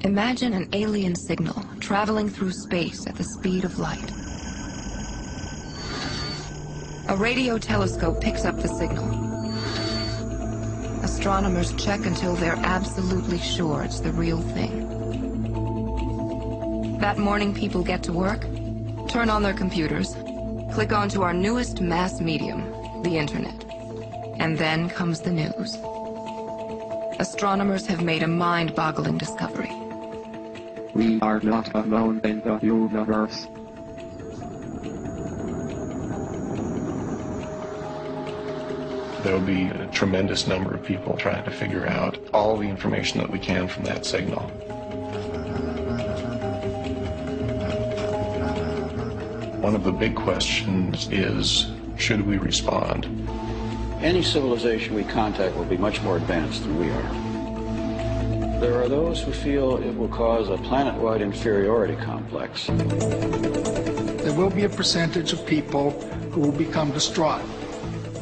Imagine an alien signal traveling through space at the speed of light. A radio telescope picks up the signal. Astronomers check until they're absolutely sure it's the real thing. That morning, people get to work, turn on their computers, click onto our newest mass medium, the internet. And then comes the news. Astronomers have made a mind-boggling discovery. We are not alone in the universe. There'll be a tremendous number of people trying to figure out all the information that we can from that signal. One of the big questions is, should we respond? Any civilization we contact will be much more advanced than we are. There are those who feel it will cause a planet-wide inferiority complex. There will be a percentage of people who will become distraught.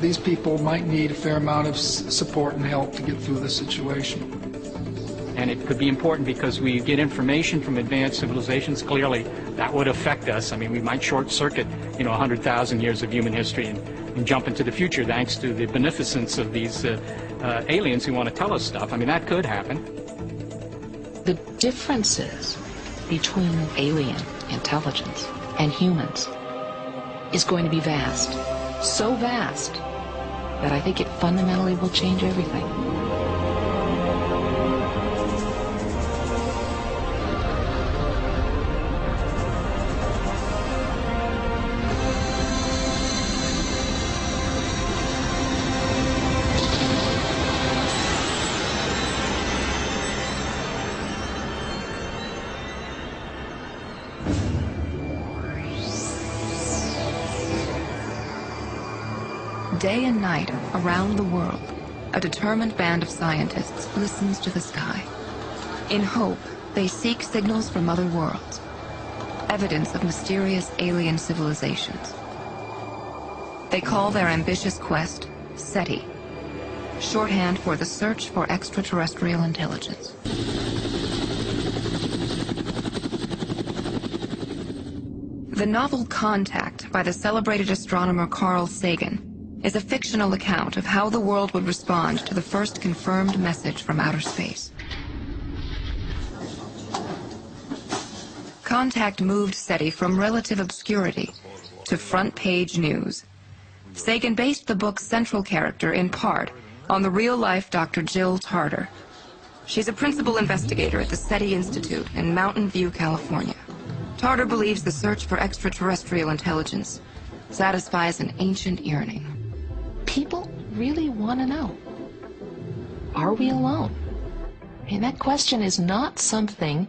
These people might need a fair amount of support and help to get through the situation. And it could be important because we get information from advanced civilizations. Clearly, that would affect us. I mean, we might short-circuit, 100,000 years of human history and jump into the future thanks to the beneficence of these aliens who want to tell us stuff. I mean, that could happen. The differences between alien intelligence and humans is going to be vast. So vast that I think it fundamentally will change everything. Day and night, around the world, a determined band of scientists listens to the sky. In hope, they seek signals from other worlds, evidence of mysterious alien civilizations. They call their ambitious quest SETI, shorthand for the Search for Extraterrestrial Intelligence. The novel Contact by the celebrated astronomer Carl Sagan is a fictional account of how the world would respond to the first confirmed message from outer space. Contact moved SETI from relative obscurity to front-page news. Sagan based the book's central character in part on the real-life Dr. Jill Tarter. She's a principal investigator at the SETI Institute in Mountain View, California. Tarter believes the search for extraterrestrial intelligence satisfies an ancient yearning. People really want to know, are we alone? I mean, that question is not something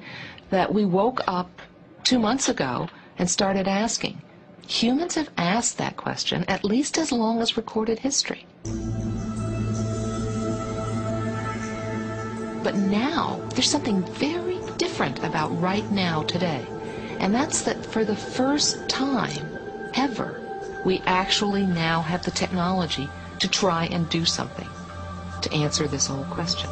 that we woke up 2 months ago and started asking. Humans have asked that question at least as long as recorded history. But now, there's something very different about right now today. And that's that for the first time ever, we actually now have the technology to try and do something to answer this whole question.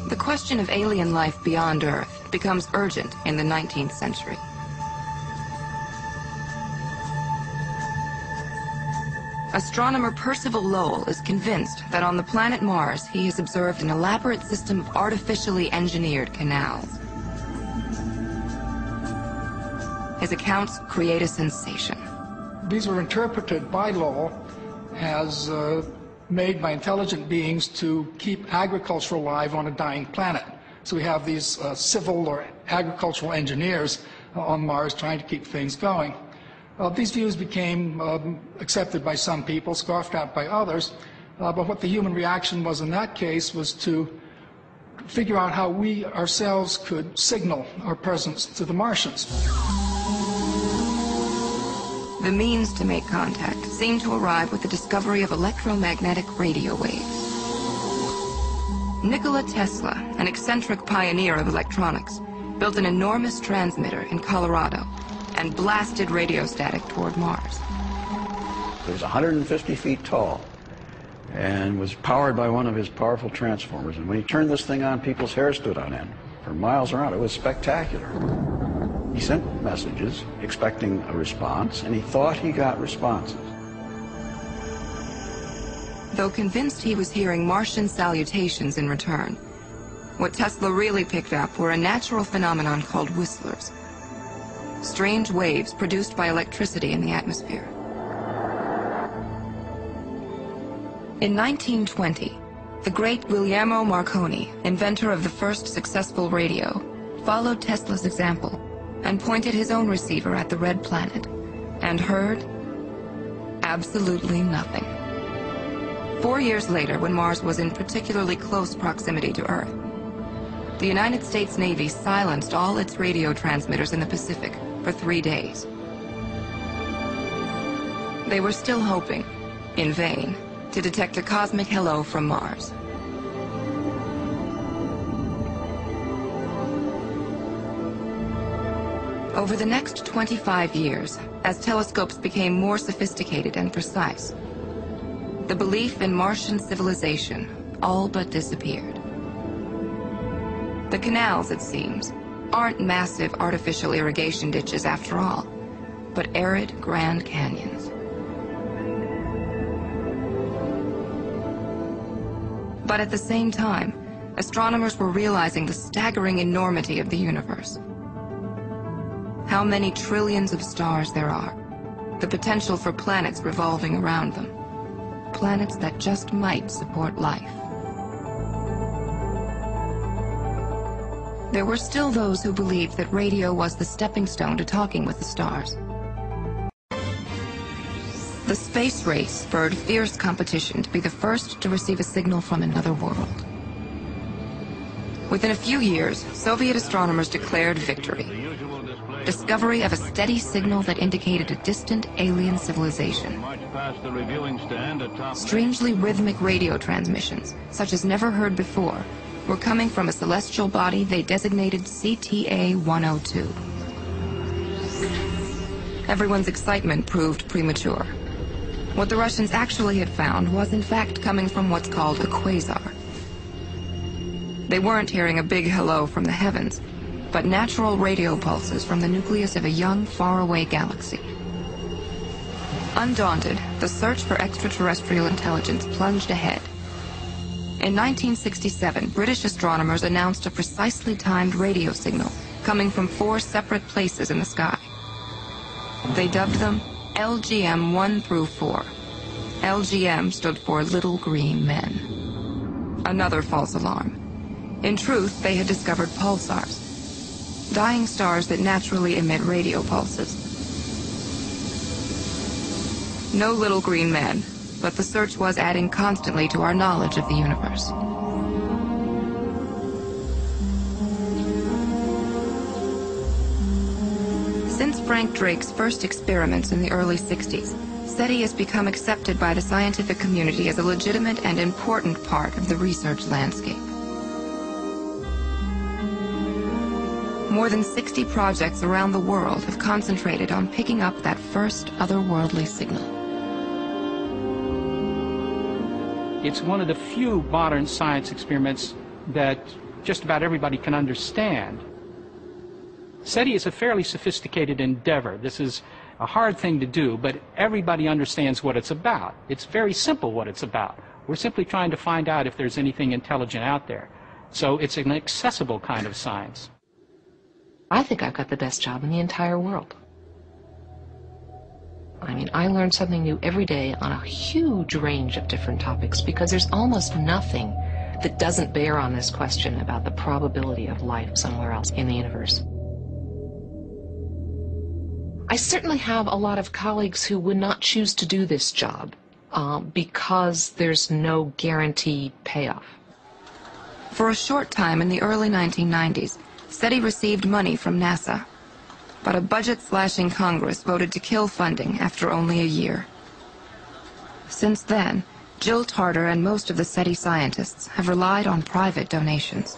The question of alien life beyond Earth becomes urgent in the 19th century. Astronomer Percival Lowell is convinced that on the planet Mars he has observed an elaborate system of artificially engineered canals. His accounts create a sensation. These were interpreted by Lowell as made by intelligent beings to keep agriculture alive on a dying planet. So we have these civil or agricultural engineers on Mars trying to keep things going. These views became accepted by some people, scoffed at by others, but what the human reaction was in that case was to figure out how we ourselves could signal our presence to the Martians. The means to make contact seemed to arrive with the discovery of electromagnetic radio waves. Nikola Tesla, an eccentric pioneer of electronics, built an enormous transmitter in Colorado and blasted radio static toward Mars. It was 150 feet tall, and was powered by one of his powerful transformers. And when he turned this thing on, people's hair stood on end for miles around. It was spectacular. He sent messages expecting a response, and he thought he got responses. Though convinced he was hearing Martian salutations in return, what Tesla really picked up were a natural phenomenon called whistlers. Strange waves produced by electricity in the atmosphere. In 1920, the great Guglielmo Marconi, inventor of the first successful radio, followed Tesla's example and pointed his own receiver at the red planet and heard absolutely nothing. 4 years later, when Mars was in particularly close proximity to Earth, the United States Navy silenced all its radio transmitters in the Pacific for 3 days. They were still hoping, in vain, to detect a cosmic hello from Mars. Over the next 25 years, as telescopes became more sophisticated and precise, the belief in Martian civilization all but disappeared. The canals, it seems, aren't massive artificial irrigation ditches after all, but arid Grand Canyons. But at the same time, astronomers were realizing the staggering enormity of the universe. How many trillions of stars there are, the potential for planets revolving around them, planets that just might support life. There were still those who believed that radio was the stepping stone to talking with the stars. The space race spurred fierce competition to be the first to receive a signal from another world. Within a few years, Soviet astronomers declared victory. Discovery of a steady signal that indicated a distant alien civilization. Strangely rhythmic radio transmissions, such as never heard before, were coming from a celestial body they designated CTA-102. Everyone's excitement proved premature. What the Russians actually had found was in fact coming from what's called a quasar. They weren't hearing a big hello from the heavens, but natural radio pulses from the nucleus of a young, faraway galaxy. Undaunted, the search for extraterrestrial intelligence plunged ahead. In 1967, British astronomers announced a precisely timed radio signal coming from 4 separate places in the sky. They dubbed them LGM 1 through 4. LGM stood for Little Green Men. Another false alarm. In truth, they had discovered pulsars, dying stars that naturally emit radio pulses. No little green men, but the search was adding constantly to our knowledge of the universe. Since Frank Drake's first experiments in the early 60s, SETI has become accepted by the scientific community as a legitimate and important part of the research landscape. More than 60 projects around the world have concentrated on picking up that first otherworldly signal. It's one of the few modern science experiments that just about everybody can understand. SETI is a fairly sophisticated endeavor. This is a hard thing to do, but everybody understands what it's about. It's very simple what it's about. We're simply trying to find out if there's anything intelligent out there. So it's an accessible kind of science. I think I've got the best job in the entire world. I mean, I learn something new every day on a huge range of different topics because there's almost nothing that doesn't bear on this question about the probability of life somewhere else in the universe. I certainly have a lot of colleagues who would not choose to do this job because there's no guaranteed payoff. For a short time in the early 1990s, SETI received money from NASA, but a budget-slashing Congress voted to kill funding after only a year. Since then, Jill Tarter and most of the SETI scientists have relied on private donations.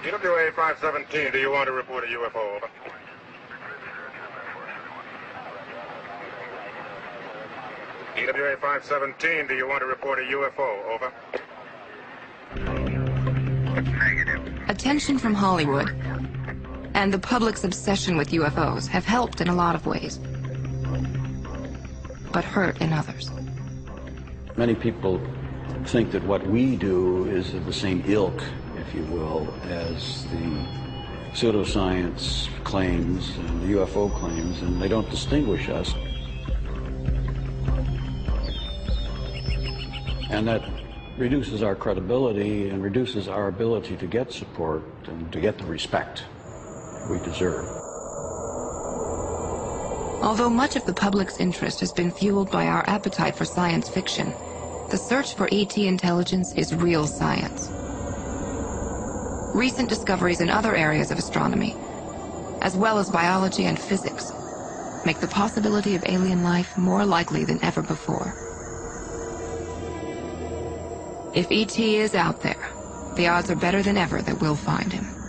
UWA 517, do you want to report a UFO? Over. EWA 517, do you want to report a UFO? Over. Attention from Hollywood and the public's obsession with UFOs have helped in a lot of ways, but hurt in others. Many people think that what we do is of the same ilk, if you will, as the pseudoscience claims and the UFO claims, and they don't distinguish us. And that reduces our credibility and reduces our ability to get support and to get the respect we deserve. Although much of the public's interest has been fueled by our appetite for science fiction, the search for ET intelligence is real science. Recent discoveries in other areas of astronomy, as well as biology and physics, make the possibility of alien life more likely than ever before. If ET is out there, the odds are better than ever that we'll find him.